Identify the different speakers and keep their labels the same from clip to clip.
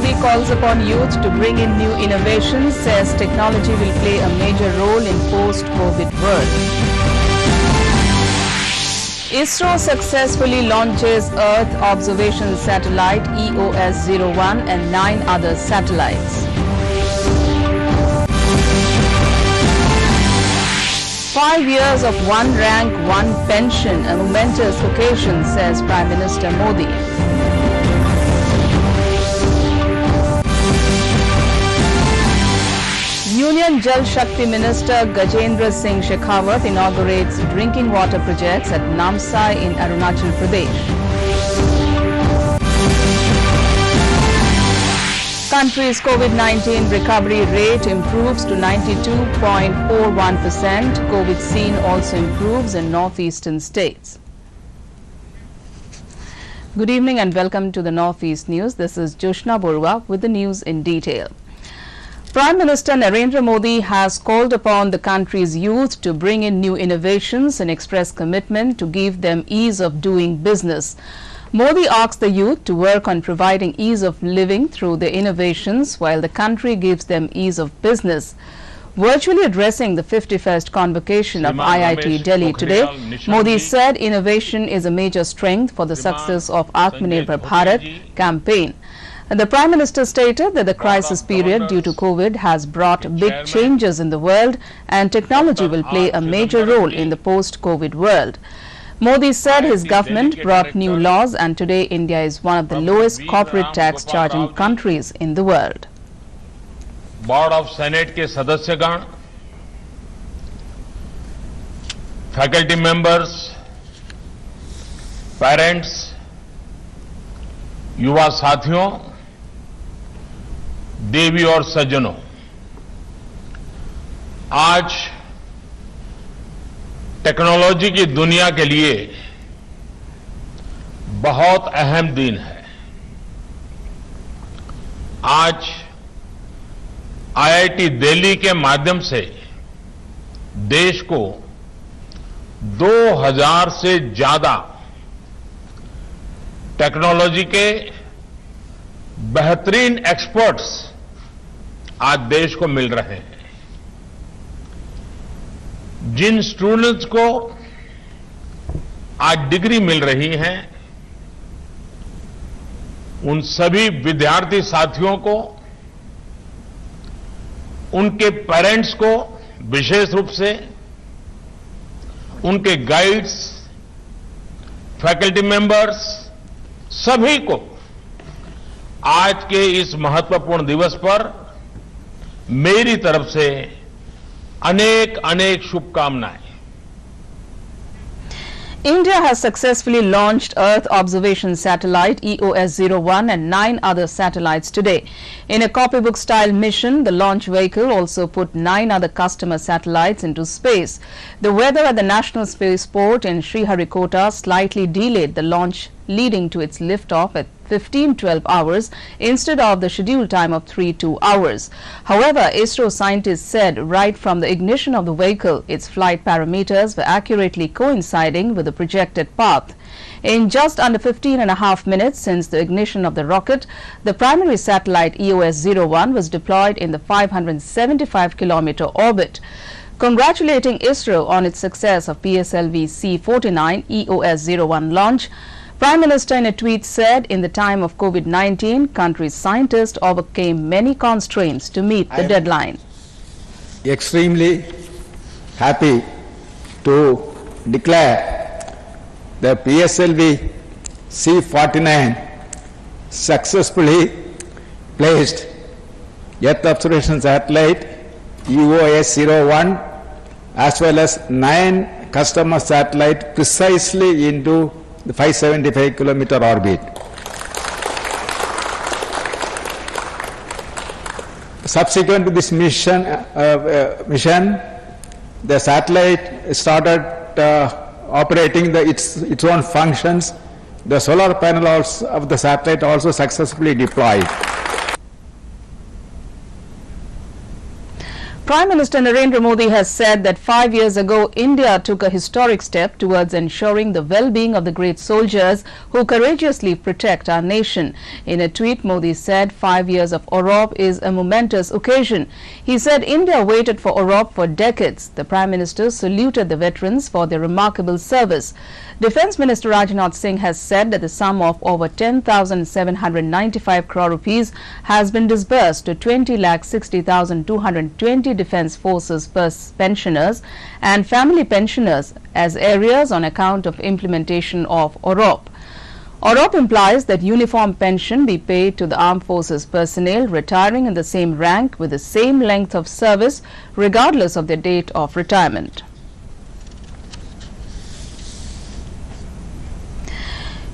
Speaker 1: Modi calls upon youth to bring in new innovations, says technology will play a major role in post-COVID world. ISRO successfully launches Earth observation satellite EOS-01 and 9 other satellites. 5 years of one rank, one pension, a momentous occasion, says Prime Minister Modi. Union Jal Shakti Minister Gajendra Singh Shekhawat inaugurates drinking water projects at Namsai in Arunachal Pradesh. Country's COVID-19 recovery rate improves to 92.41%. COVID seen also improves in northeastern states. Good evening and welcome to the Northeast News. This is Joshna Borua with the news in detail. Prime Minister Narendra Modi has called upon the country's youth to bring in new innovations and express commitment to give them ease of doing business. Modi asked the youth to work on providing ease of living through their innovations while the country gives them ease of business. Virtually addressing the 51st convocation of IIT Delhi today, Modi said innovation is a major strength for the success of Atmanirbhar Bharat campaign. The Prime Minister stated that the crisis period due to COVID has brought big changes in the world and technology will play a major role in the post-COVID world. Modi said his government brought new laws and today India is one of the lowest corporate tax charging countries in the world.
Speaker 2: Board of senate के सदस्यगण, faculty members, parents, युवा साथियों, देवी और सज्जनों, आज technology की दुनिया के लिए बहुत अहम दिन है। आज आईआईटी दिल्ली के माध्यम से देश को 2000 से ज्यादा टेक्नोलॉजी के बेहतरीन एक्सपर्ट्स आज देश को मिल रहे हैं। जिन स्टूडेंट्स को आज डिग्री मिल रही है, उन सभी विद्यार्थी साथियों को, उनके पेरेंट्स को, विशेष रूप से उनके गाइड्स, फैकल्टी मेंबर्स, सभी को आज के इस महत्वपूर्ण दिवस पर मेरी तरफ से अनेक अनेक शुभकामनाएं।
Speaker 1: India has successfully launched Earth observation satellite EOS-01 and 9 other satellites today. In a copybook-style mission, the launch vehicle also put 9 other customer satellites into space. The weather at the National Spaceport in Sriharikota slightly delayed the launch, leading to its liftoff at 15:12 hours instead of the scheduled time of 3:02 hours. However, ISRO scientists said right from the ignition of the vehicle, its flight parameters were accurately coinciding with the projected path. In just under 15.5 minutes since the ignition of the rocket, the primary satellite EOS-01 was deployed in the 575-kilometer orbit. Congratulating ISRO on its success of PSLV C-49 EOS-01 launch, Prime Minister in a tweet said in the time of COVID-19, country's scientists overcame many constraints to meet the deadline.
Speaker 3: Extremely happy to declare the PSLV C-49 successfully placed Earth observation satellite EOS-01 as well as 9 customer satellites precisely into the 575-kilometer orbit. Subsequent to this mission, the satellite started operating its own functions. The solar panels of the satellite also successfully deployed.
Speaker 1: Prime Minister Narendra Modi has said that 5 years ago, India took a historic step towards ensuring the well-being of the great soldiers who courageously protect our nation. In a tweet, Modi said 5 years of Orop is a momentous occasion. He said India waited for Orop for decades. The Prime Minister saluted the veterans for their remarkable service. Defence Minister Rajnath Singh has said that the sum of over 10,795 crore rupees has been disbursed to 20,60,220 Defence Forces pensioners and family pensioners as arrears on account of implementation of Orop. Orop implies that uniform pension be paid to the armed forces personnel retiring in the same rank with the same length of service regardless of their date of retirement.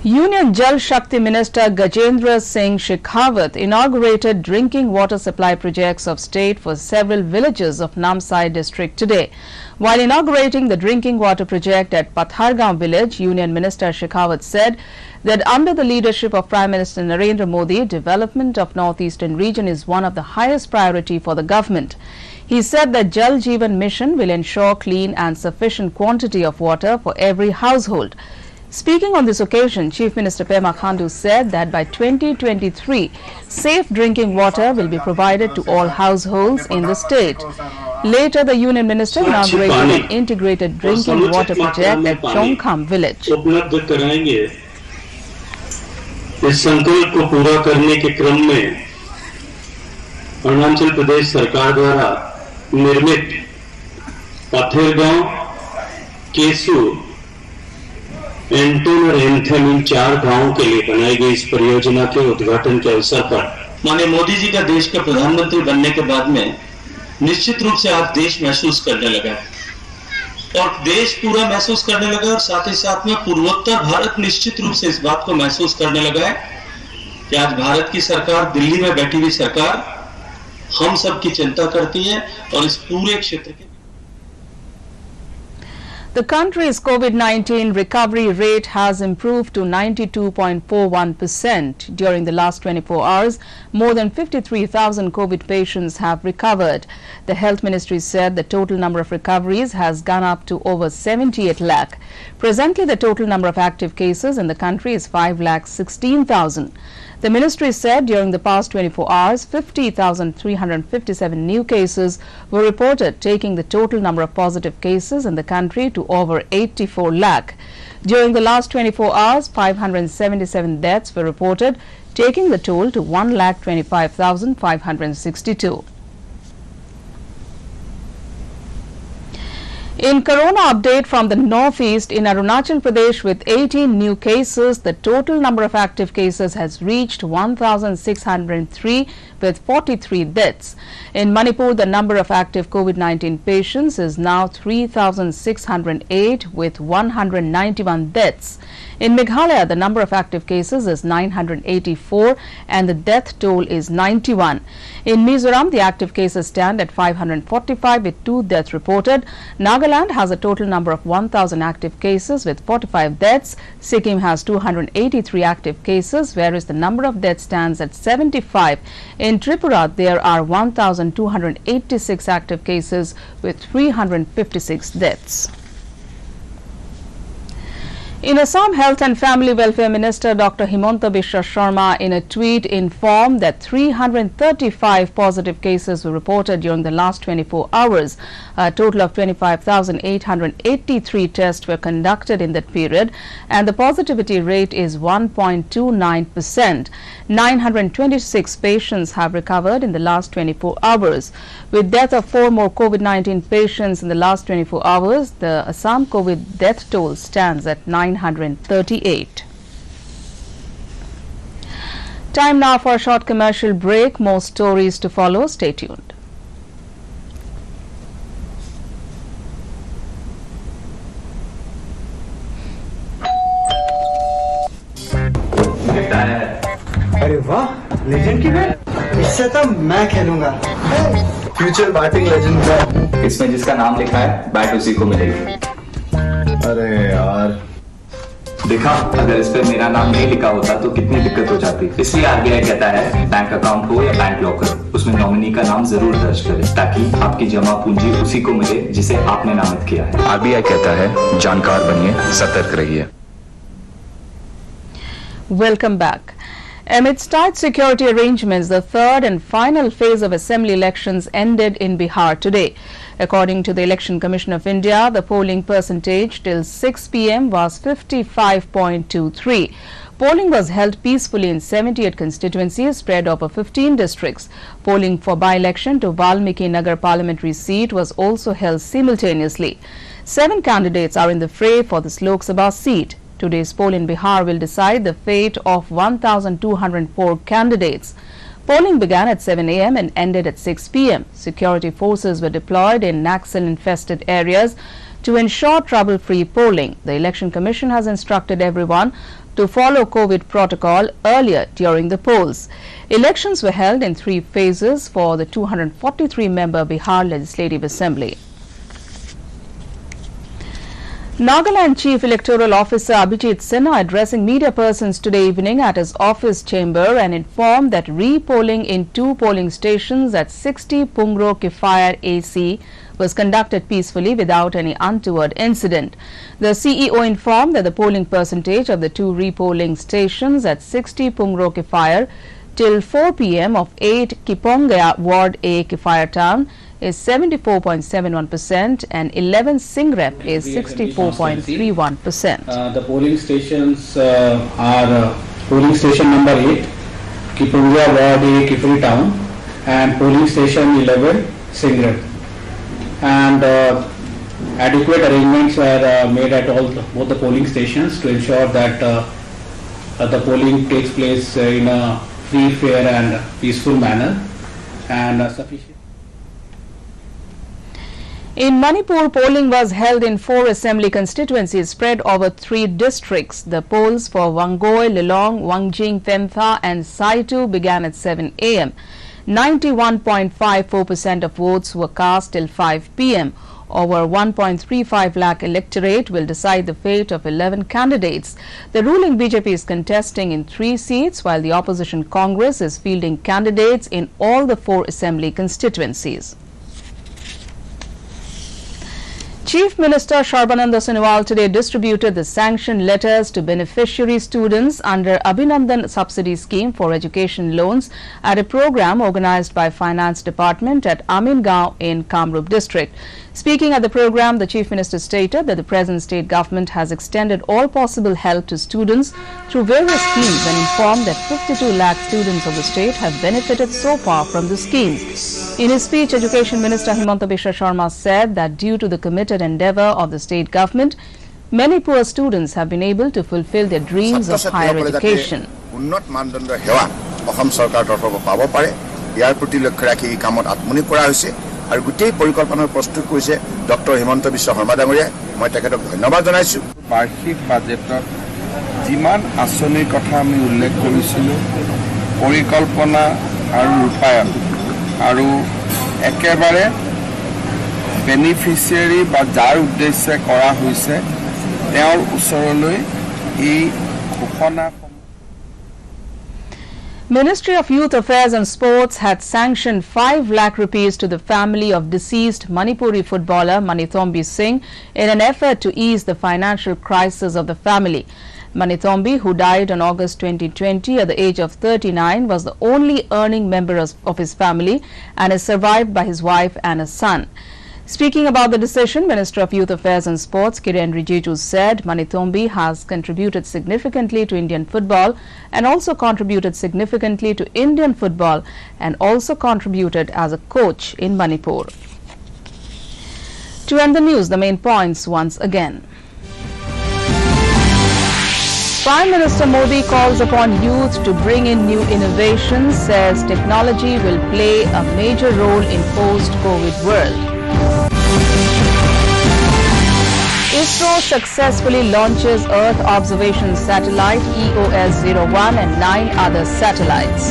Speaker 1: Union Jal Shakti Minister Gajendra Singh Shekhawat inaugurated drinking water supply projects of state for several villages of Namsai district today. While inaugurating the drinking water project at Pathargaon village, Union Minister Shekhawat said that under the leadership of Prime Minister Narendra Modi, development of Northeastern region is one of the highest priority for the government. He said that Jal Jeevan Mission will ensure clean and sufficient quantity of water for every household. Speaking on this occasion, Chief Minister Pema Khandu said that by 2023, safe drinking water will be provided to all households in the state. Later, the Union Minister inaugurated an integrated drinking water project at Chongkham village.
Speaker 4: इस संकल्प को पूरा करने के क्रम में अरुणाचल प्रदेश सरकार द्वारा निर्मित पथेरगांव, केसू, एंटन और एंथम इन 4 गांवों के लिए बनाई गई इस परियोजना के उद्घाटन के अवसर पर माननीय मोदी जी का देश के प्रधानमंत्री बनने के बाद में निश्चित रूप से आज देश महसूस करने लगा है और देश पूरा महसूस करने लगा और साथ ही साथ में पूर्वोत्तर भारत निश्चित रूप से इस बात को महसूस करने लगा है कि आज भारत की सरकार, दिल्ली में बैठी हुई सरकार हम सब की चिंता करती है और इस पूरे क्षेत्र के
Speaker 1: The country's COVID-19 recovery rate has improved to 92.41%. During the last 24 hours, more than 53,000 COVID patients have recovered. The Health Ministry said the total number of recoveries has gone up to over 78 lakh. Presently, the total number of active cases in the country is 5,16,000. The ministry said during the past 24 hours, 50,357 new cases were reported, taking the total number of positive cases in the country to over 84 lakh. During the last 24 hours, 577 deaths were reported, taking the toll to 1,25,562. In corona update from the northeast, in Arunachal Pradesh with 18 new cases, the total number of active cases has reached 1,603 with 43 deaths. In Manipur, the number of active COVID-19 patients is now 3,608 with 191 deaths. In Meghalaya, the number of active cases is 984 and the death toll is 91. In Mizoram, the active cases stand at 545 with 2 deaths reported. Nagaland has a total number of 1,000 active cases with 45 deaths. Sikkim has 283 active cases, whereas the number of deaths stands at 75. In Tripura, there are 1,286 active cases with 356 deaths. In Assam, Health and Family Welfare Minister Dr. Himanta Biswa Sharma in a tweet informed that 335 positive cases were reported during the last 24 hours. A total of 25,883 tests were conducted in that period and the positivity rate is 1.29%. 926 patients have recovered in the last 24 hours. With death of 4 more COVID-19 patients in the last 24 hours, the Assam COVID death toll stands at 938. Time now for a short commercial break. More stories to follow. Stay tuned.
Speaker 5: अरे वाह, legend की bat. इससे तो मैं खेलूंगा। Future batting legend का।
Speaker 6: इसमें जिसका नाम लिखा है बैट उसी को मिलेगी।
Speaker 5: अरे यार,
Speaker 6: देखा, अगर इस पे मेरा नाम नहीं लिखा होता तो कितनी दिक्कत हो जाती। इसलिए आरबीआई कहता है बैंक अकाउंट हो या बैंक लॉकर, उसमें नॉमिनी का नाम जरूर दर्ज करें ताकि आपकी जमा पूंजी उसी को मिले जिसे आपने नामित किया है।
Speaker 7: आरबीआई कहता है जानकार बनिए, सतर्क रहिए।
Speaker 1: Welcome back. Amidst tight security arrangements, the third and final phase of assembly elections ended in Bihar today. According to the Election Commission of India, the polling percentage till 6 p.m. was 55.23. Polling was held peacefully in 78 constituencies spread over 15 districts. Polling for by-election to Valmiki Nagar parliamentary seat was also held simultaneously. 7 candidates are in the fray for this Lok Sabha seat. Today's poll in Bihar will decide the fate of 1,204 candidates. Polling began at 7 a.m. and ended at 6 p.m. Security forces were deployed in Naxal-infested areas to ensure trouble-free polling. The Election Commission has instructed everyone to follow COVID protocol earlier during the polls. Elections were held in 3 phases for the 243-member Bihar Legislative Assembly. Nagaland Chief Electoral Officer Abhijit Sinha addressing media persons today evening at his office chamber and informed that re-polling in 2 polling stations at 60 Pungro Kifayar AC was conducted peacefully without any untoward incident. The CEO informed that the polling percentage of the 2 re-polling stations at 60 Pungro Kifayar till 4 p.m. of 8 Kipongaya Ward A Kifayar Town is 74.71% and 11 Singrep is 64.31%.
Speaker 8: The polling stations are polling station number 8, Kipongaya Ward A Kifayar Town, and polling station 11, Singrep. And adequate arrangements were made at both the polling stations to ensure that the polling takes place in a free, fair and peaceful manner and sufficient.
Speaker 1: In Manipur, polling was held in 4 assembly constituencies spread over 3 districts. The polls for Wangoi, Lilong, Wangjing, Phempha and Saitu began at 7 a.m. 91.54% of votes were cast till 5 p.m. Over 1.35 lakh electorate will decide the fate of 11 candidates. The ruling BJP is contesting in 3 seats, while the opposition Congress is fielding candidates in all the 4 assembly constituencies. Chief Minister Sarbananda Sonowal today distributed the sanction letters to beneficiary students under Abhinandan Subsidy Scheme for Education Loans at a program organized by Finance Department at Amingaon in Kamrup district. Speaking at the program, the Chief Minister stated that the present state government has extended all possible help to students through various schemes and informed that 52 lakh students of the state have benefited so far from the schemes. In his speech, Education Minister Himanta Biswa Sharma said that due to the committed endeavour of the state government, many poor students have been able to fulfill their dreams of higher education.
Speaker 9: আৰু গোটেই পৰিকল্পনাৰ প্ৰস্তুত কৰিছে doctor Himanta Biswa Sarma ডাঙৰীয়া মই তেখেতক ধন্যবাদ জনাইছো বাৰ্ষিক বাজেটত যিমান আঁচনিৰ কথা আমি উল্লেখ কৰিছিলো পৰিকল্পনা আৰু ৰূপায়ণ আৰু একেবাৰে বেনিফিচিয়াৰী বা যাৰ উদ্দেশ্যে কৰা হৈছে তেওঁৰ ওচৰলৈ এই ঘোষণা
Speaker 1: Ministry of Youth Affairs and Sports had sanctioned 5 lakh rupees to the family of deceased Manipuri footballer Manithombi Singh in an effort to ease the financial crisis of the family. Manithombi, who died on August 2020 at the age of 39, was the only earning member of his family and is survived by his wife and a son. Speaking about the decision, Minister of Youth Affairs and Sports Kiren Rijiju said Manithombi has contributed significantly to Indian football and also contributed significantly to Indian football and also contributed as a coach in Manipur. To end the news, the main points once again. Prime Minister Modi calls upon youth to bring in new innovations, says technology will play a major role in post-COVID world. ISRO successfully launches Earth observation satellite EOS-01 and 9 other satellites.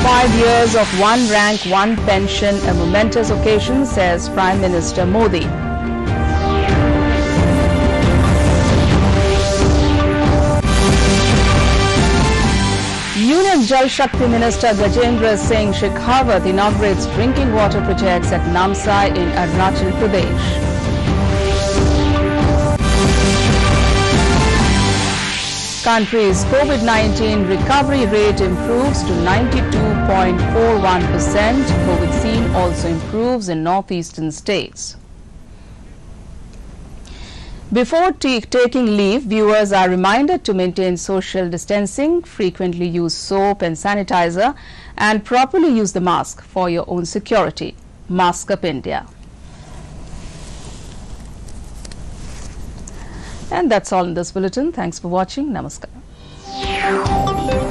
Speaker 1: 5 years of one rank, one pension, a momentous occasion, says Prime Minister Modi. Jal Shakti Minister Gajendra Singh Shekhawat inaugurates drinking water projects at Namsai in Arunachal Pradesh. Country's COVID-19 recovery rate improves to 92.41%. COVID scene also improves in northeastern states. Before taking leave, viewers are reminded to maintain social distancing, frequently use soap and sanitizer, and properly use the mask for your own security. Mask Up India. And that's all in this bulletin. Thanks for watching. Namaskar.